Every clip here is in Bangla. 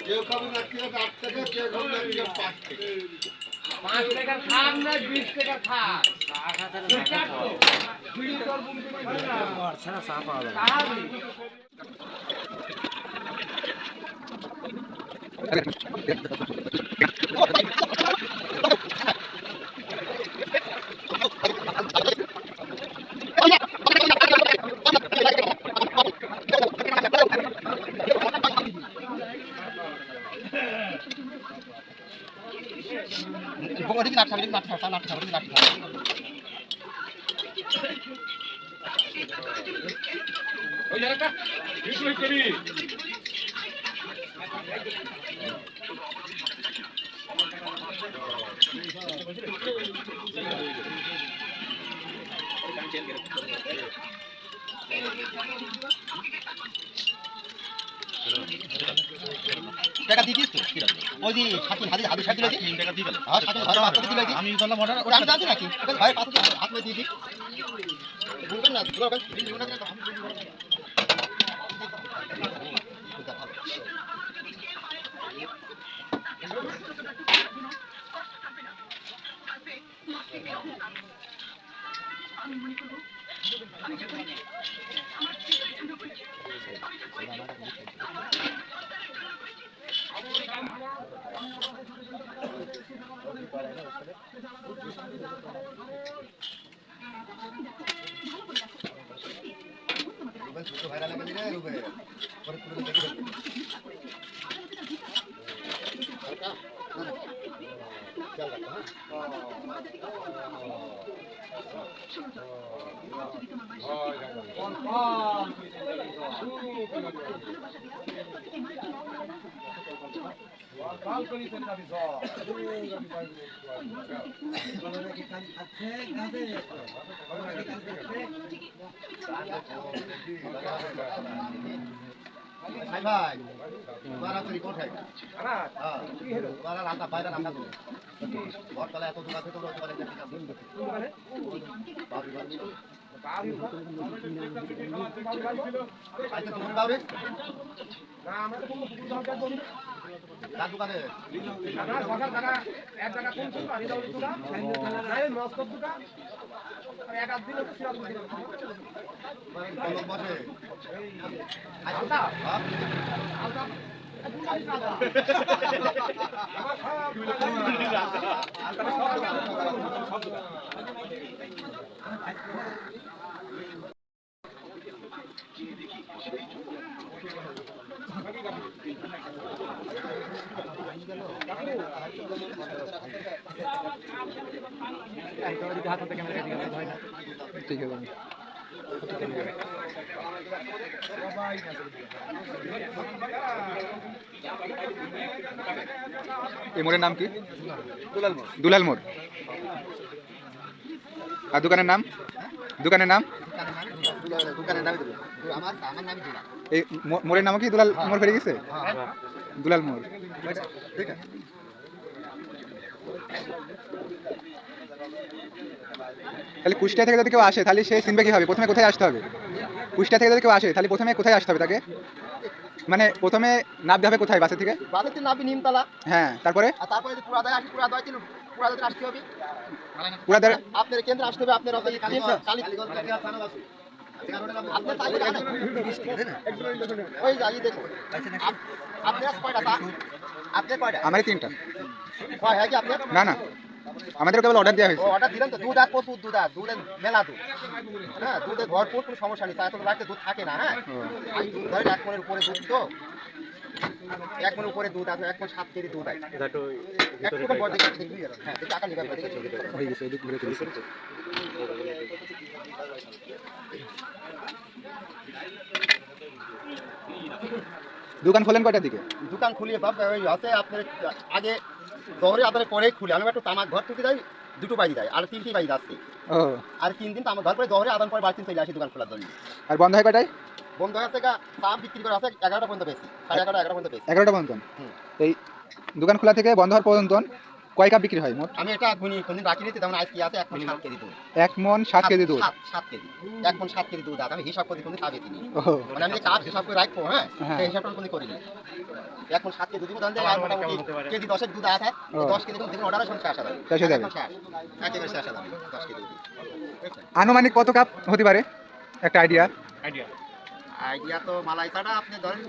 কেউ খাবে না, কেউ 8 টাকা, কেউ খাবে না, কেউ 5 টাকা। 5 টাকার খান না 20 টাকার খান। টাকা দিয়ে দিস তো ওই যে হাতে সাথে দিলে 3 টাকা দিয়ে গেল। হ্যাঁ সাথে ঘরে পাঁচটা দিলে আমি বললাম অর্ডার ওটা আমি জানতে নাকি ভাই পাঁচটা হাত দিয়ে দিই বলবেন না পুরো ভাইরাল লাগে রে রুবে পরে পুরো দেখে খেয়াল রাখো ভাই ভাই তোমারা করি কোথায় হ্যাঁ তোমারা রান্না বাইরে রান্না করো বর্তমানে এত দোকান থেকে তোমরা দোকানে দেখতে পাবেন আচ্ছা তুমি পাবে না আমরা তো কোনো পুকুর দরকার করি না দোকানে না সরকার টাকা এক টাকা কোন ছিল আনি দাও দোকান নাই মস্ত দোকান এক আধ দিন তো সিরাজ করে মানে কলম বসে আচ্ছা আচ্ছা ঠিক আছে এই মোড়ের নাম কি? দুলাল মোড়। আর দোকানের নাম? দোকানের নাম এই মোড়ের নাম কি? দুলাল মোড় ফেরে গেছে? দুলাল মোড়। ঠিক আছে তাহলে কুষ্টিয়া থেকে যদি কেউ আসে তাহলে সে চিনবে কিভাবে? প্রথমে কোথায় আসতে হবে? কুষ্টিয়া থেকে যদি কেউ আসে তাহলে প্রথমে কোথায় আসতে হবে তাকে? মানে প্রথমে নামতে হবে কোথায়? বাসে থেকে নামবি নিমতলা। হ্যাঁ, তারপরে আর তারপরে যদি পুরাদায় আসি পুরাদায় আসতে হবে। পুরাদার আপনার কেন্দ্রে আসতে হবে। আপনার ওই যাই দেখো আপনার কয়টা তা আপনার কয়টা? আমারই 3টা। হ্যাঁ কি আপনার? না না, আমাদের কেবল অর্ডার দেওয়া হয়েছে। অর্ডার দিলেন তো? দুধ আর প্রচুর দুধ আর দুধের মেলা দুধ। হ্যাঁ দুধে ভরপুর, কোনো সমস্যা নেই। তাই তো রাখতে দুধ থাকে না। হ্যাঁ আমি দুধ ধরে 1 মণের উপরে দুধ তো 1 মণের উপরে দুধ আছে। 1 মণ 7 কেজি দুধ আছে। একটু বড় দেখে দেখবি। হ্যাঁ দেখি আকার লিখা দেখে হয়ে গেছে, এদিক ঘুরে চলেছে। দোকান খোলেন কয়টার দিকে? দোকান খুলিয়ে বাপ ওই আছে আপনার আগে দহরে আদারে পরে খুলে আমি একটু তামাক ঘর থেকে যাই 2টো বাজি যায় আর 3টি বাজি যাচ্ছে। ও আর 3 দিন তামাক ঘর পরে দহরে আদান পরে বাড়তি চলে আসি দোকান খোলার জন্য। আর বন্ধ হয় কয়টায়? বন্ধ হয়ে থেকে দাম বিক্রি করে আছে 11টা পর্যন্ত বেশি, 11:30 11টা পর্যন্ত বেশি। 11টা পর্যন্ত। এই দোকান খোলা থেকে বন্ধ হওয়ার পর্যন্ত কয় কাপ বিক্রি হয় মোট? আমি এটা কোনদিন রাখি নিতে, তেমন আজকে আছে 1 মণ 7 কেজি দুধ। 1 মণ 7 কেজি দুধ। 7 কেজি 1 মণ 7 কেজি দুধ আছে। আমি হিসাব করে কোনদিন খাবে তিনি, ও মানে আমি যে কাপ হিসাব করে রাখবো, হ্যাঁ হ্যাঁ। সেই হিসাবটা কোনদিন করিনি। 1 মণ 7 কেজি দুধ দাম দেয়, আর মোটামুটি কেজি 10 এর দুধ আছে। 10 কেজি কোন অর্ডার আছে শেষ হবে, শেষ হয়ে যাবে। একেবারে শেষ হবে 10 কেজি দুধ। আনুমানিক কত কাপ হতে পারে একটা আইডিয়া? আইডিয়া তো মালাই ছাড়া আপনি ধরেন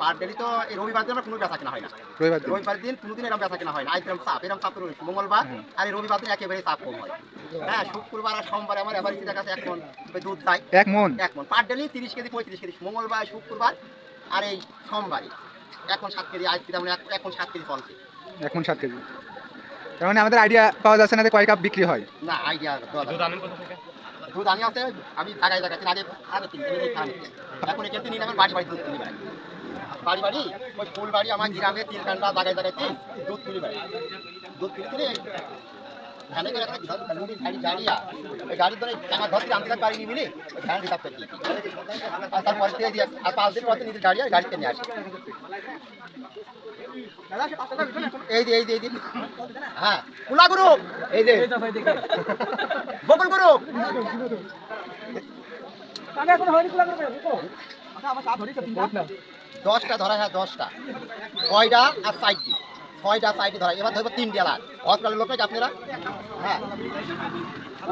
পার ডেলি তো এই রবিবার দিন আমার কোনো বেচা কেনা হয় না। রবিবার দিন? রবিবার দিন কোনোদিন এরকম বেচা কেনা হয় না। আজ এরকম চাপ রয়েছে মঙ্গলবার, আর এই রবিবার দিন একেবারে চাপ কম হয়। হ্যাঁ, শুক্রবার আর সোমবার আমার এভারেজের কাছে 1 মণ দুধ চাই। 1 মণ? 1 মণ পার ডেলি 30 কেজি 35 কেজি, মঙ্গলবার শুক্রবার আর এই সোমবারে 1 মণ 7 কেজি। আজ যেমন 1 মণ 7 কেজি চলছে। 1 মণ 7 কেজি। তার মানে আমাদের আইডিয়া পাওয়া যাচ্ছে না যে কয় কাপ বিক্রি হয়। না, আইডিয়া দুধ আনি আছে। আমি জায়গায় জায়গায় আগে আগে কিনতে নিয়ে খান, এখন এখান থেকে নিয়ে আমার বাড়ি বাড়ি দুধ কিনে বেড়াই। বাড়ি বাড়ি ওই ফুল বাড়ি আমার গ্রামে 3 ঘন্টা জায়গায় জায়গায় দুধ কিনে বেড়াই। দুধ কিনে ভ্যানে করে একটা গাড়ি ওই গাড়ির ধরে আমার ঘর থেকে আনতে পারিনি মিলে ওই ভ্যান রিজার্ভ করে দিয়েছি। আর তারপরে থেকে দিয়ে আর 5 দিন পরে নিজের গাড়ি আর গাড়িতে নিয়ে আসি। এই যে হ্যাঁ, কুলা গুরু, এই যে বকুল গুরু। 10টা ধরা, হ্যাঁ 10টা, 6টা আর 4টি, 6টা 4টি ধরা। এবার ধরবো 3 ডেলার হসপিটালের লোক নাকি আপনারা? হ্যাঁ,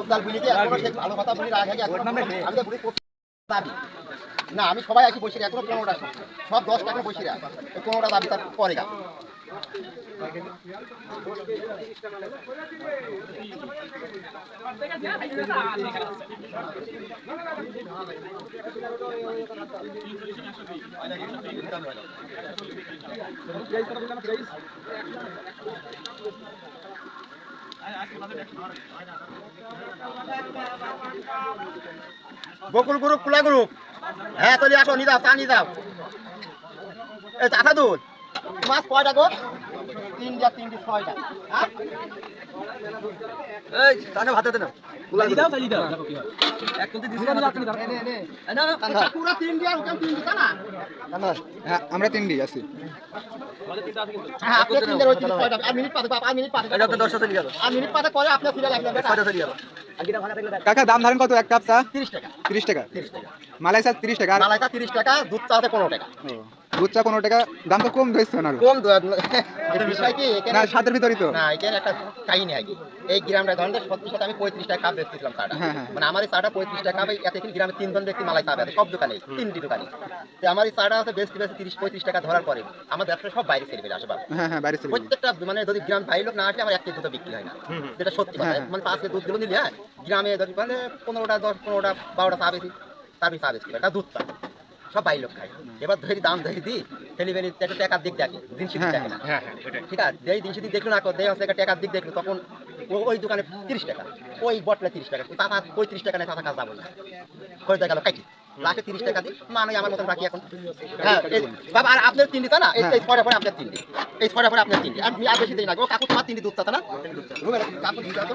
উদ্দাল বুঝি যে এখনো সে ভালো কথা বলি রাখা গেছে। আমি তো বুড়ি দাবি না, আমি সবাই আছি বসে এখনো 15টা, সব 10টা এখনো বসে রাখ, 15টা দাবি তার পরে গা। বকুল গ্রুপ, কুলা গ্রুপ, হ্যাঁ চলে আসো, নিয়ে যাও, চা নিয়ে যাও। এই চাষা দুধ মাছ কয়টা গো? 3টা 6টা। এই তাকে ভাত দে না, কুলা দাও, চালি দাও, দেখো কি হয়। এক কোটি দিছি না, আপনি দাও, নে না পুরো 3 দিয়া ওকে 3 দিতা না। হ্যাঁ, আমরা 3 দিই আছি। হ্যাঁ, আপনি 3 এর ওই 6টা আর মিনিট পাতে 5 মিনিট পাতে এটা আপনি 10টা চলে গেল। আর মিনিট পাতে করে আপনি ফিরে লাগলেন, 6টা চলে গেল। কাকা দাম ধরেন কত এক কাপ চা? 30 টাকা। 30 টাকা? মালাই চা 30 টাকা? মালাইটা 30 টাকা, দুধ চা আছে 15 টাকা। দুধ চা 15 টাকা, দাম তো কম ধরছে না? কম এটা বিষয় কি না, স্বাদের ভিতরই তো। না, এখানে একটা কাহিনী আছে। এই গ্রামটা ধরেন 36 টাকা আমি 35 টাকা কাপ বেচতেছিলাম চাটা। মানে আমার এই চাটা 35 টাকা, আমি এতক্ষণ গ্রামে 3 জন ব্যক্তি মালাই চা বেচে, সব দোকানে 3টি দোকানে। তো আমার এই চাটা আছে বেচতে 30-35 টাকা ধরার পরে আমার ব্যবসা সব বাইরে ছেড়ে আসে। হ্যাঁ হ্যাঁ, বাইরে ছেড়ে। প্রত্যেকটা মানে যদি গ্রাম বাইরে লোক না আসলে আমার 1 কেজি দুধ বিক্রি হয় না, যেটা সত্যি কথা। মানে 5 কেজি দুধ গুলো নিলে হ্যাঁ গ্রামে ধরি মানে 15টা 10-15টা 12টা চা বেশি, তার চা বেশি একটা দুধ চা সব বাইরে লোক খায়। এবার ধরি দাম ধরি দিই ফেলি ফেলি একটা টাকার দিক দেখে, দিন সেদিন দেখে না। ঠিক আছে, যেই দিন সেদিন দেখলো না, দেয় হচ্ছে একটা টাকার দিক দেখলো, তখন ওই দোকানে 30 টাকা, ওই বটলে 30 টাকা, টাকা 35 টাকা নেই, টাকা কাজ যাবো না, হয়ে গেল কাটি লাস্টে 30 টাকা দিই। মানে আমার মতন রাখি এখন। হ্যাঁ বাবা, আর আপনার 3 দিতা না, এই 6টা পরে আপনার 3 দিই, এই 6টা পরে আপনার 3 দিই, আর বেশি দিই না গো কাকু, তোমার 3 দিই দুধ চাতা না কাকু দিই দাও।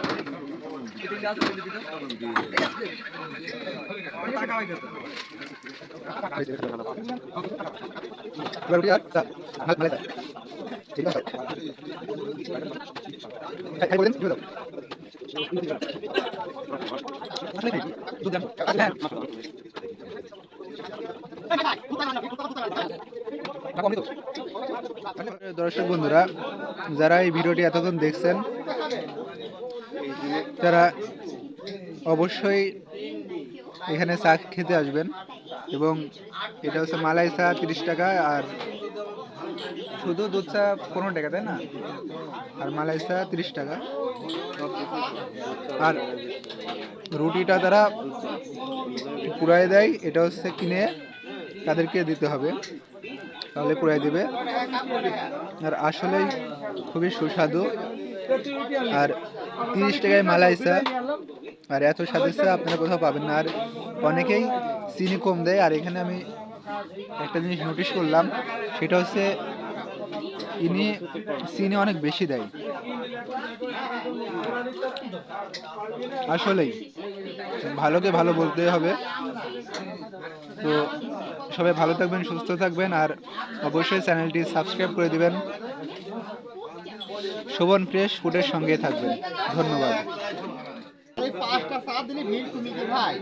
ঠিক আছে, খাই বলেন দিয়ে দাও। দর্শক বন্ধুরা, যারা এই ভিডিওটি এতক্ষণ দেখছেন তারা অবশ্যই এখানে চা খেতে আসবেন। এবং এটা হচ্ছে মালাই চা 30 টাকা, আর শুধু দুধ চা 15 টাকা, তাই না? আর মালাই চা 30 টাকা। আর রুটিটা তারা পুরাই দেয়, এটা হচ্ছে কিনে তাদেরকে দিতে হবে, তাহলে পুরাই দেবে। আর আসলেই খুবই সুস্বাদু। আর 30 টাকায় মালাই চা, আর এত স্বাদের চা আপনারা কোথাও পাবেন না। আর অনেকেই চিনি কম দেয়, আর এখানে আমি একটা জিনিস নোটিশ করলাম, সেটা হচ্ছে ইনি চিনি অনেক বেশি দেয়। আসলেই ভালোকে ভালো বলতে হবে। তো সবাই ভালো থাকবেন, সুস্থ থাকবেন, আর অবশ্যই চ্যানেলটি সাবস্ক্রাইব করে দিবেন। শোভন ফ্রেশ ফুডের সঙ্গে থাকবেন। ধন্যবাদ। এই 5টা চা দিলে ভিড় কমিয়ে ভাই।